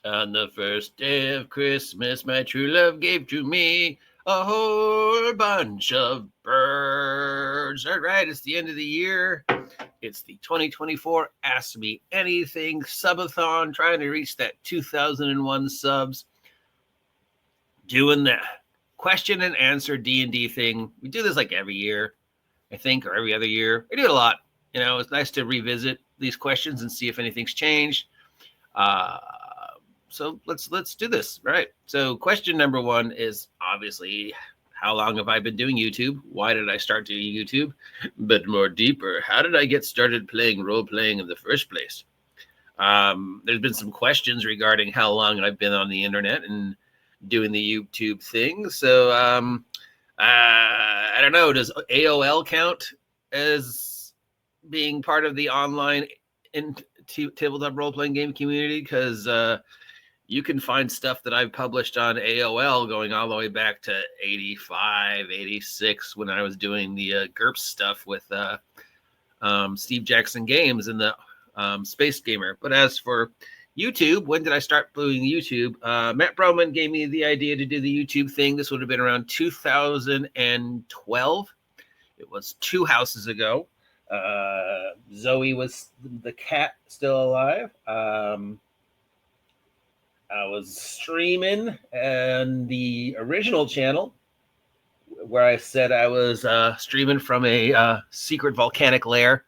On the first day of Christmas, my true love gave to me a whole bunch of birds. All right, it's the end of the year. It's the 2024 Ask Me Anything subathon, trying to reach that 2001 subs. Doing that question and answer D&D thing. We do this like every year, I think, or every other year. I do it a lot. You know, it's nice to revisit these questions and see if anything's changed. So let's do this. All right. So question number one is obviously, how long have I been doing YouTube? Why did I start doing YouTube? But more deeper, how did I get started playing role-playing in the first place? There's been some questions regarding how long I've been on the internet and doing the YouTube thing. So I don't know. Does AOL count as being part of the online tabletop role-playing game community? Because you can find stuff that I've published on AOL going all the way back to 85, 86 when I was doing the GURPS stuff with Steve Jackson Games and the Space Gamer. But as for YouTube, when did I start doing YouTube? Matt Broman gave me the idea to do the YouTube thing. This would have been around 2012. It was 2 houses ago. Zoe was the cat still alive. I was streaming on the original channel where I said I was streaming from a secret volcanic lair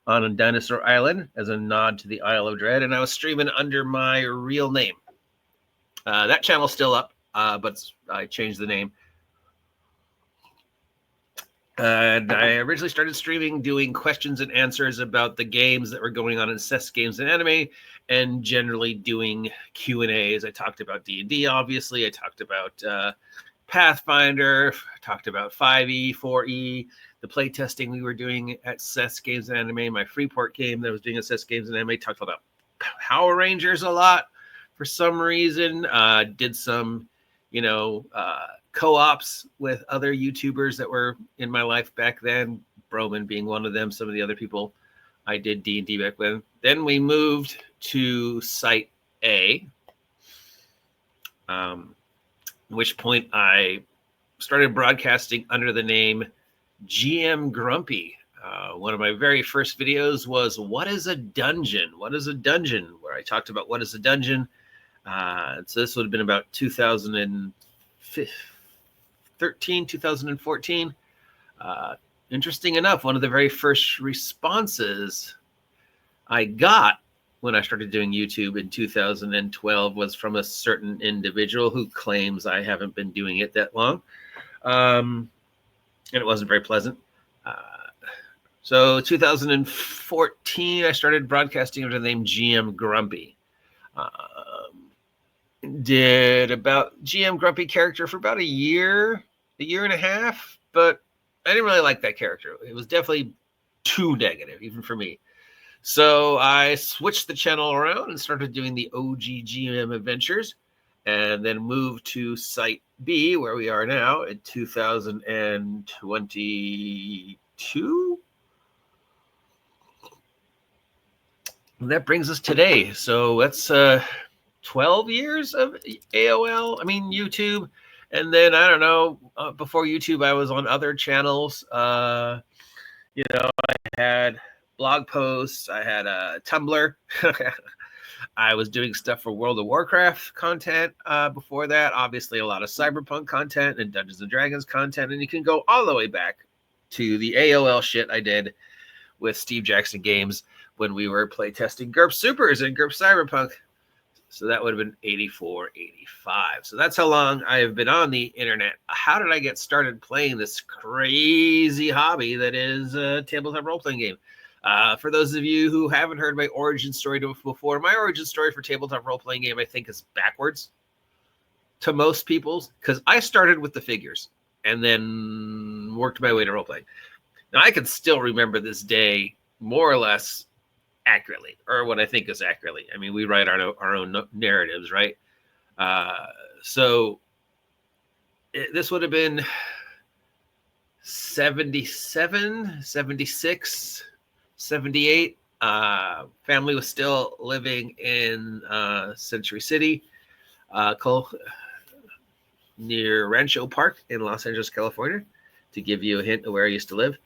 on a dinosaur island as a nod to the Isle of Dread, and I was streaming under my real name. That channel's still up, but I changed the name. And I originally started streaming doing questions and answers about the games that were going on in CES Games and Anime, and generally doing Q&As. I talked about D&D, obviously. I talked about Pathfinder. I talked about 5e, 4e, the playtesting we were doing at CES Games and Anime, my Freeport game that I was doing at CES Games and Anime. Talked about Power Rangers a lot for some reason. Did some, co-ops with other YouTubers that were in my life back then, Broman being one of them, some of the other people I did D&D back then. Then we moved to Site A, at which point I started broadcasting under the name GM Grumpy. One of my very first videos was What is a Dungeon? What is a Dungeon? Where I talked about what is a dungeon. So this would have been about 2013, 2014. Interesting enough, one of the very first responses I got when I started doing YouTube in 2012 was from a certain individual who claims I haven't been doing it that long. And it wasn't very pleasant. So 2014, I started broadcasting under the name GM Grumpy. Did about GM Grumpy character for about a year and a half, but I didn't really like that character. It was definitely too negative, even for me. So I switched the channel around and started doing the OG GM adventures, and then moved to Site B, where we are now in 2022. And that brings us today. So that's 12 years of YouTube. And then, I don't know, before YouTube, I was on other channels. I had blog posts. I had a Tumblr. I was doing stuff for World of Warcraft content before that. Obviously, a lot of Cyberpunk content and Dungeons and Dragons content. And you can go all the way back to the AOL shit I did with Steve Jackson Games when we were playtesting GURPS Supers and GURPS Cyberpunk. So that would have been 84, 85. So that's how long I have been on the internet. How did I get started playing this crazy hobby that is a tabletop role-playing game? For those of you who haven't heard my origin story before, my origin story for tabletop role-playing game, I think, is backwards to most people's, because I started with the figures and then worked my way to role-playing. Now, I can still remember this day more or less accurately, or what I think is accurately. I mean, we write our own narratives, right? This would have been 77, 76, 78. Family was still living in Century City, near Rancho Park in Los Angeles, California, to give you a hint of where I used to live.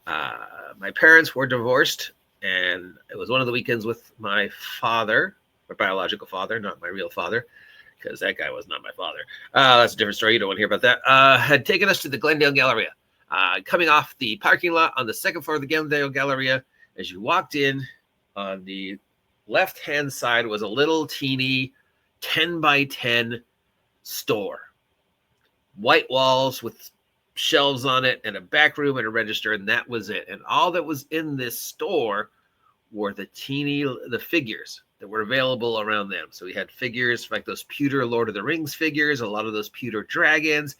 My parents were divorced, and it was one of the weekends with my father, my biological father, not my real father, because that guy was not my father. That's a different story. You don't want to hear about that. Had taken us to the Glendale Galleria. Coming off the parking lot on the second floor of the Glendale Galleria, as you walked in, on the left-hand side was a little teeny 10 by 10 store. White walls with shelves on it and a back room and a register, and that was it. And all that was in this store were the figures that were available around them. So we had figures like those pewter Lord of the Rings figures, a lot of those pewter dragons,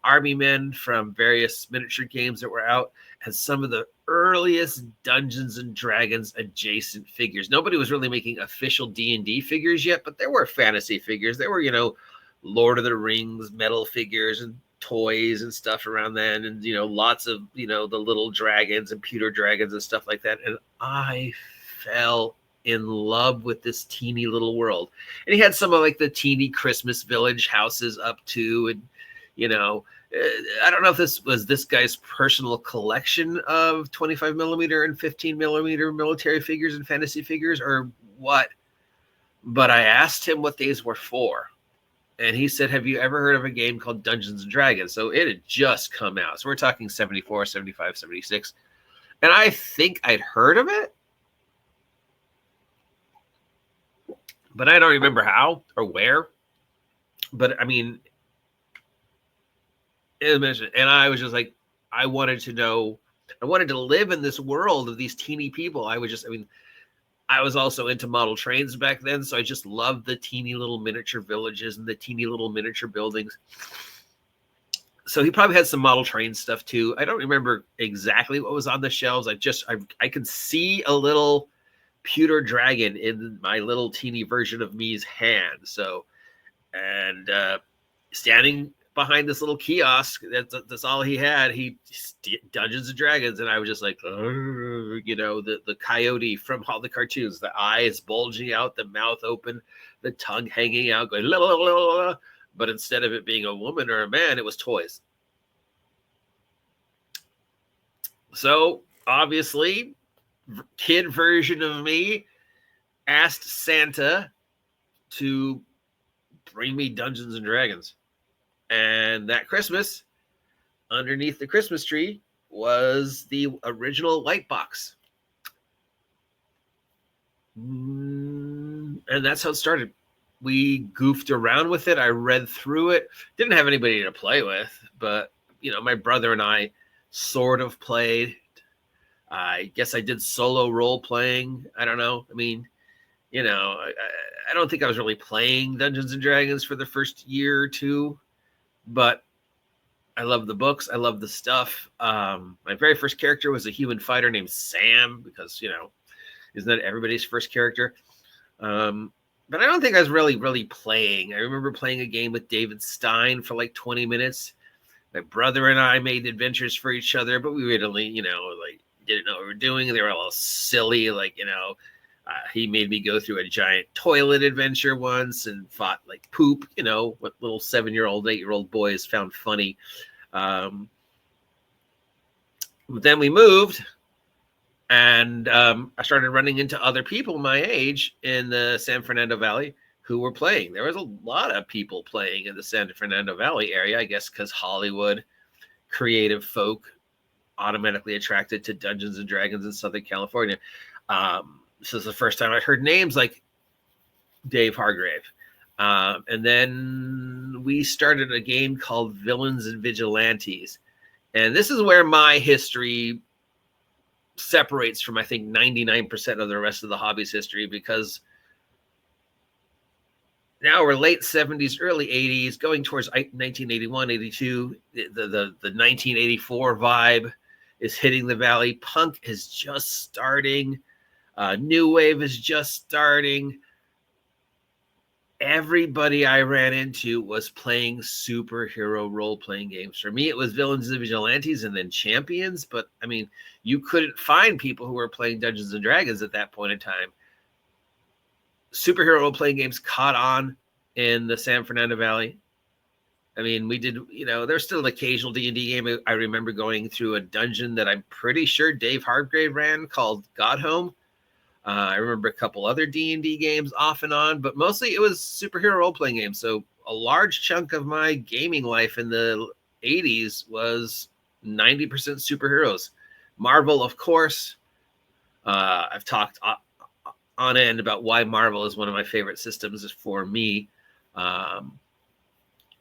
army men from various miniature games that were out, and some of the earliest Dungeons and Dragons adjacent figures. Nobody was really making official D&D figures yet, but there were fantasy figures. There were, Lord of the Rings metal figures and toys and stuff around then, and lots of the little dragons and pewter dragons and stuff like that. And I fell in love with this teeny little world. And he had some of like the teeny Christmas village houses up too, and I don't know if this was this guy's personal collection of 25 millimeter and 15 millimeter military figures and fantasy figures or what, but I asked him what these were for. And he said, have you ever heard of a game called Dungeons and Dragons? So it had just come out. So we're talking 74, 75, 76. And I think I'd heard of it, but I don't remember how or where. But I mean, it mentioned, and I was just like, I wanted to know, I wanted to live in this world of these teeny people. I was also into model trains back then, so I just loved the teeny little miniature villages and the teeny little miniature buildings. So he probably had some model train stuff too. I don't remember exactly what was on the shelves. I could see a little pewter dragon in my little teeny version of me's hand. So, and standing behind this little kiosk, that's all he had. Dungeons and Dragons, and I was just like, the coyote from all the cartoons, the eyes bulging out, the mouth open, the tongue hanging out, going la, la, la, la, la. But instead of it being a woman or a man, it was toys. So obviously, kid version of me asked Santa to bring me Dungeons and Dragons. And that Christmas, underneath the Christmas tree, was the original light box. And that's how it started. We goofed around with it. I read through it. Didn't have anybody to play with, but, my brother and I sort of played. I guess I did solo role playing. I don't know. I mean, I don't think I was really playing Dungeons and Dragons for the first year or two. But I love the books. I love the stuff. My very first character was a human fighter named Sam because, isn't that everybody's first character? But I don't think I was really playing. I remember playing a game with David Stein for like 20 minutes. My brother and I made adventures for each other, but we really, didn't know what we were doing. They were all silly, he made me go through a giant toilet adventure once and fought like poop, what little 7-year-old, 8-year-old boys found funny. But then we moved and I started running into other people my age in the San Fernando Valley who were playing. There was a lot of people playing in the San Fernando Valley area, I guess, because Hollywood, creative folk automatically attracted to Dungeons and Dragons in Southern California. This is the first time I heard names like Dave Hargrave. And then we started a game called Villains and Vigilantes. And this is where my history separates from, I think, 99% of the rest of the hobby's history, because now we're late 70s, early 80s, going towards 1981, 82. The 1984 vibe is hitting the valley. Punk is just starting. New wave is just starting. everybody I ran into was playing superhero role-playing games. For me, it was Villains and Vigilantes and then Champions. But, I mean, you couldn't find people who were playing Dungeons and Dragons at that point in time. Superhero role-playing games caught on in the San Fernando Valley. I mean, we did, there's still an occasional D&D game. I remember going through a dungeon that I'm pretty sure Dave Hargrave ran called God Home. I remember a couple other D&D games off and on, but mostly it was superhero role-playing games. So a large chunk of my gaming life in the 80s was 90% superheroes. Marvel, of course. I've talked on end about why Marvel is one of my favorite systems for me.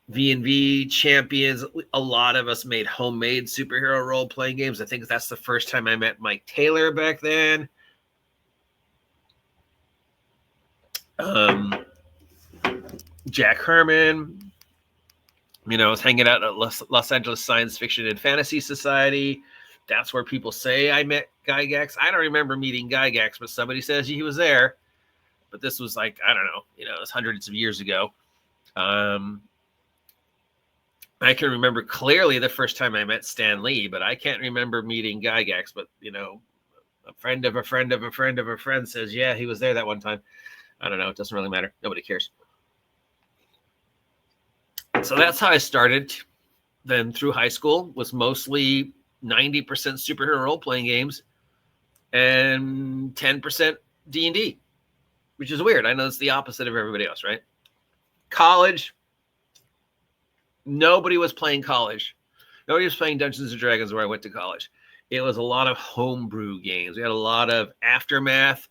V&V, Champions, a lot of us made homemade superhero role-playing games. I think that's the first time I met Mike Taylor back then. Jack Herman, I was hanging out at Los Angeles Science Fiction and Fantasy Society. That's where people say I met Gygax. I don't remember meeting Gygax, but somebody says he was there. But this was like, I don't know, it was hundreds of years ago. I can remember clearly the first time I met Stan Lee, but I can't remember meeting Gygax. But, a friend of a friend of a friend of a friend says, yeah, he was there that one time. I don't know. It doesn't really matter. Nobody cares. So that's how I started. Then through high school was mostly 90% superhero role-playing games and 10% D&D, which is weird. I know it's the opposite of everybody else, right? College, nobody was playing college. Nobody was playing Dungeons and Dragons where I went to college. It was a lot of homebrew games. We had a lot of Aftermath.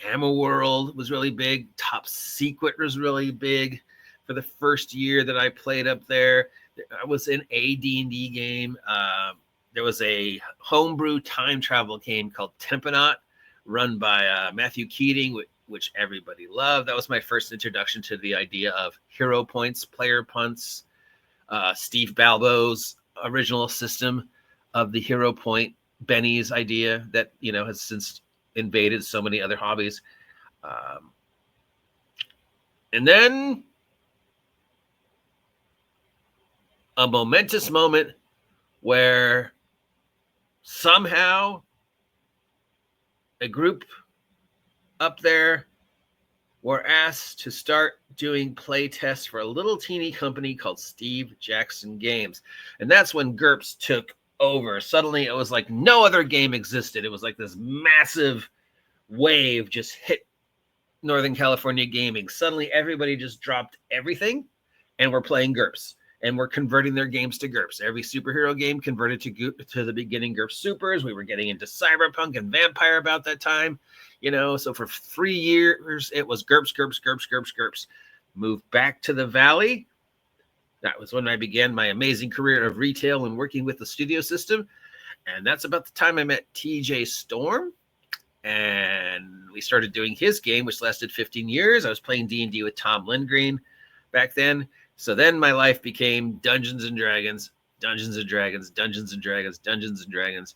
Gamma World was really big. Top Secret was really big. For the first year that I played up there, I was in a D&D game. There was a homebrew time travel game called Temponaut, run by Matthew Keating, which everybody loved. That was my first introduction to the idea of hero points, player punts, Steve Balbo's original system of the hero point, Benny's idea that, has since invaded so many other hobbies. And then a momentous moment where somehow a group up there were asked to start doing play tests for a little teeny company called Steve Jackson Games. And that's when GURPS took over. Suddenly it was like no other game existed. It was like this massive wave just hit Northern California gaming. Suddenly everybody just dropped everything and we're playing GURPS. And we're converting their games to GURPS. Every superhero game converted to the beginning GURPS Supers. We were getting into Cyberpunk and Vampire about that time. So for 3 years, it was GURPS, GURPS, GURPS, GURPS, GURPS. Moved back to the Valley. That was when I began my amazing career of retail and working with the studio system. And that's about the time I met TJ Storm. And we started doing his game, which lasted 15 years. I was playing D&D with Tom Lindgreen back then. So then my life became Dungeons and Dragons, Dungeons and Dragons, Dungeons and Dragons, Dungeons and Dragons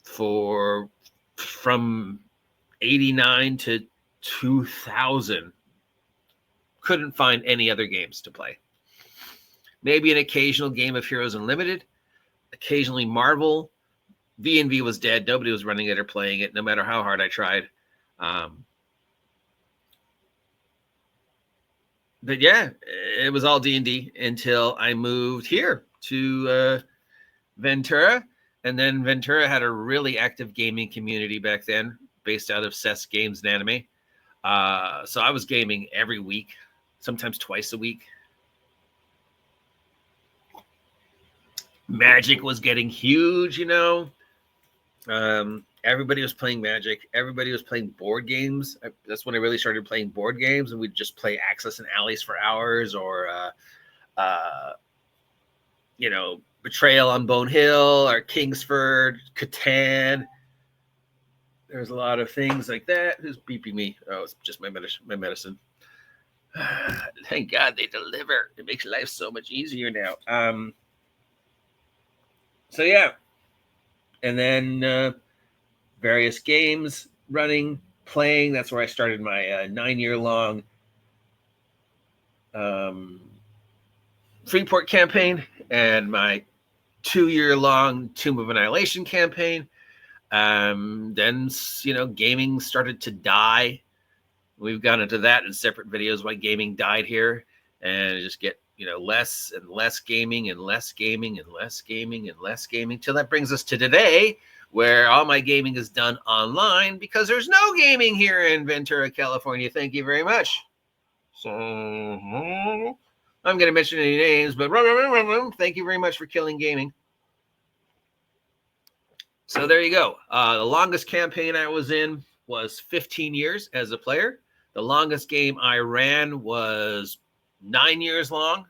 from 89 to 2000. Couldn't find any other games to play. Maybe an occasional game of Heroes Unlimited, occasionally Marvel. V&V was dead. Nobody was running it or playing it, no matter how hard I tried. But yeah, it was all D&D until I moved here to Ventura. And then Ventura had a really active gaming community back then, based out of Seth's Games and Anime. So I was gaming every week, sometimes twice a week. Magic was getting huge, Everybody was playing Magic. Everybody was playing board games. That's when I really started playing board games, and we'd just play Axis and Allies for hours, or Betrayal on Bone Hill, or Kingsford, Catan. There's a lot of things like that. Who's beeping me? Oh, it's just my medicine. Thank God they deliver. It makes life so much easier now. So yeah, and then various games running, playing. That's where I started my 9-year-long Freeport campaign and my 2-year-long Tomb of Annihilation campaign. Then, gaming started to die. We've gone into that in separate videos, why gaming died here, and just get, less and less gaming and less gaming and less gaming and less gaming, till that brings us to today, where all my gaming is done online because there's no gaming here in Ventura, California. Thank you very much. So I'm going to mention any names, but thank you very much for killing gaming. So there you go. The longest campaign I was in was 15 years as a player. The longest game I ran was 9 years long.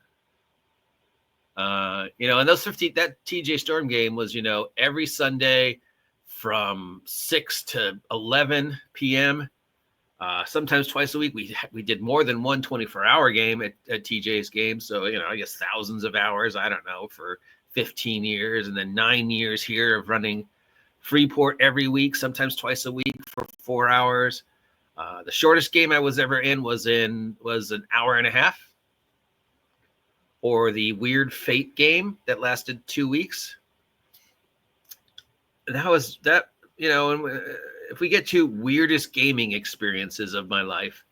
And those that TJ Storm game was, every Sunday from 6 to 11 p.m. Sometimes twice a week. We did more than one 24-hour game at TJ's game. So, I guess thousands of hours, I don't know, for 15 years, and then 9 years here of running Freeport every week, sometimes twice a week for 4 hours. The shortest game I was ever in was an hour and a half. Or the Weird Fate game that lasted 2 weeks. That. If we get to weirdest gaming experiences of my life,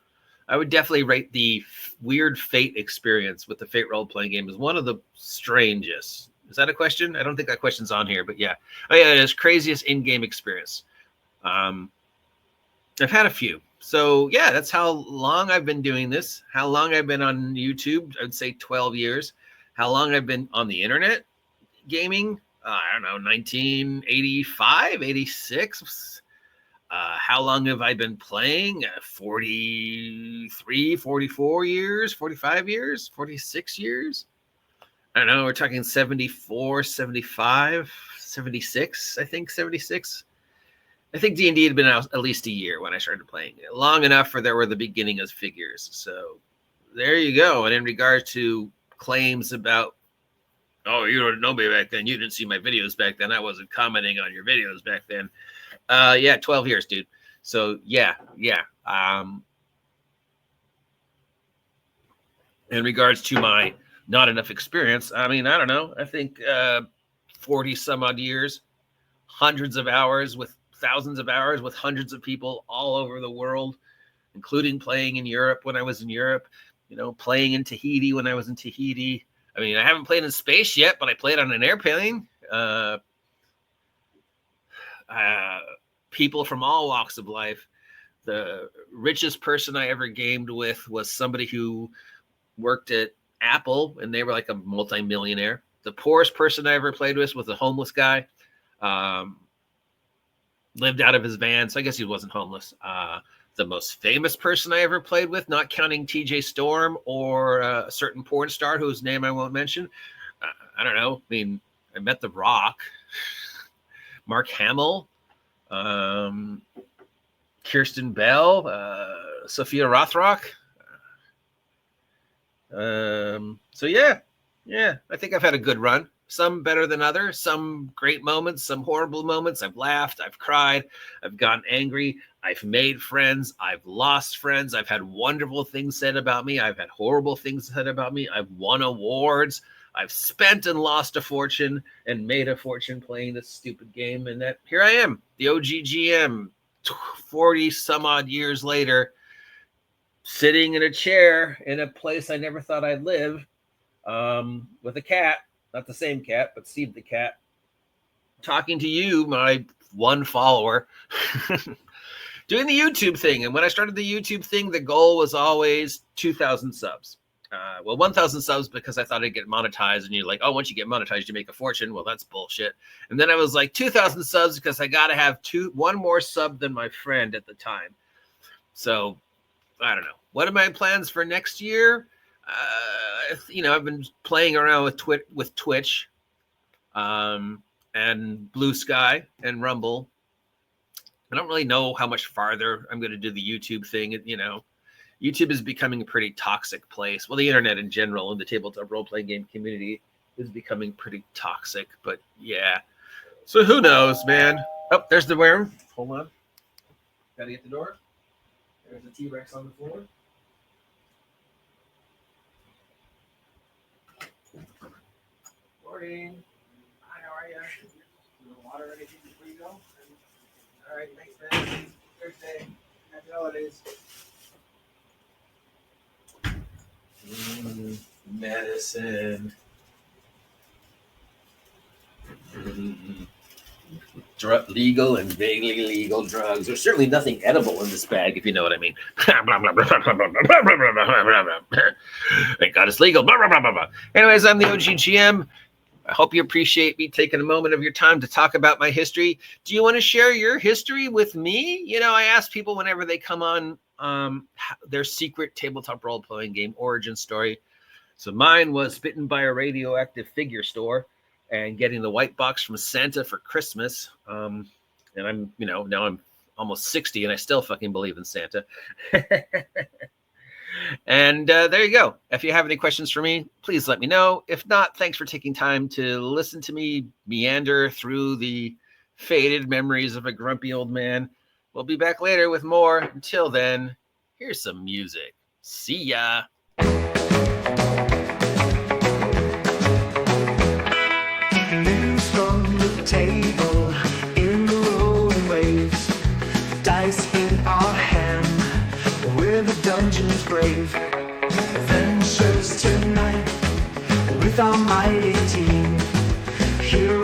I would definitely rate the Weird Fate experience with the Fate role-playing game as one of the strangest. Is that a question? I don't think that question's on here, but yeah. Oh yeah, it is craziest in-game experience. I've had a few. So yeah, that's how long I've been doing this. How long I've been on YouTube? I'd say 12 years. How long I've been on the internet gaming? I don't know, 1985, 86. How long have I been playing? 43, 44 years, 45 years, 46 years. I don't know, we're talking 74, 75, 76, I think 76. I think D&D had been out at least a year when I started playing it. Long enough for there were the beginning of figures. So there you go. And in regards to claims about, oh, you don't know me back then, you didn't see my videos back then, I wasn't commenting on your videos back then. 12 years, dude. So yeah. In regards to my not enough experience, I mean, I don't know. I think 40 some odd years, hundreds of hours with thousands of hours with hundreds of people all over the world, including playing in Europe when I was in Europe, playing in Tahiti when I was in Tahiti. I mean, I haven't played in space yet, but I played on an airplane. People from all walks of life. The richest person I ever gamed with was somebody who worked at Apple, and they were like a multi-millionaire. The poorest person I ever played with was a homeless guy. Lived out of his van, so I guess he wasn't homeless. The most famous person I ever played with, not counting TJ Storm or a certain porn star whose name I won't mention. I don't know. I mean, I met The Rock, Mark Hamill, Kirsten Bell, Sophia Rothrock. So yeah, I think I've had a good run. Some better than others, some great moments, some horrible moments. I've laughed, I've cried, I've gotten angry, I've made friends, I've lost friends, I've had wonderful things said about me, I've had horrible things said about me, I've won awards, I've spent and lost a fortune and made a fortune playing this stupid game, and that here I am, the OGGM, 40 some odd years later, sitting in a chair in a place I never thought I'd live, with a cat. Not the same cat, but Steve the cat, talking to you, my one follower, doing the YouTube thing. And when I started the YouTube thing, the goal was always 2,000 subs. 1,000 subs because I thought I'd get monetized. And you're like, oh, once you get monetized, you make a fortune. Well, that's bullshit. And then I was like 2,000 subs because I got to have one more sub than my friend at the time. So I don't know. What are my plans for next year? I've been playing around with Twitch, and Blue Sky and Rumble. I don't really know how much farther I'm going to do the YouTube thing. YouTube is becoming a pretty toxic place. Well, the internet in general and the tabletop role-playing game community is becoming pretty toxic. But yeah, so who knows, man? Oh, there's the worm. Hold on, gotta get the door. There's the T-Rex on the floor. morning. Hi, how are you? A water or anything before you go? All right, thanks, man. Thursday. Happy holidays. Medicine. Legal and vaguely legal drugs. There's certainly nothing edible in this bag, if you know what I mean. Thank God it's legal. Anyways, I'm the OGGM. I hope you appreciate me taking a moment of your time to talk about my history. Do you want to share your history with me? You know, I ask people whenever they come on their secret tabletop role-playing game origin story. So mine was bitten by a radioactive figure store and getting the white box from Santa for Christmas. And I'm, you know, now I'm almost 60 and I still fucking believe in Santa. And there you go. If you have any questions for me, please let me know. If not, thanks for taking time to listen to me meander through the faded memories of a grumpy old man. We'll be back later with more. Until then, here's some music. See ya. News from the table in the rolling waves. Dice in our hand, we're the dungeon's brave. Adventures tonight with our mighty team. Heroes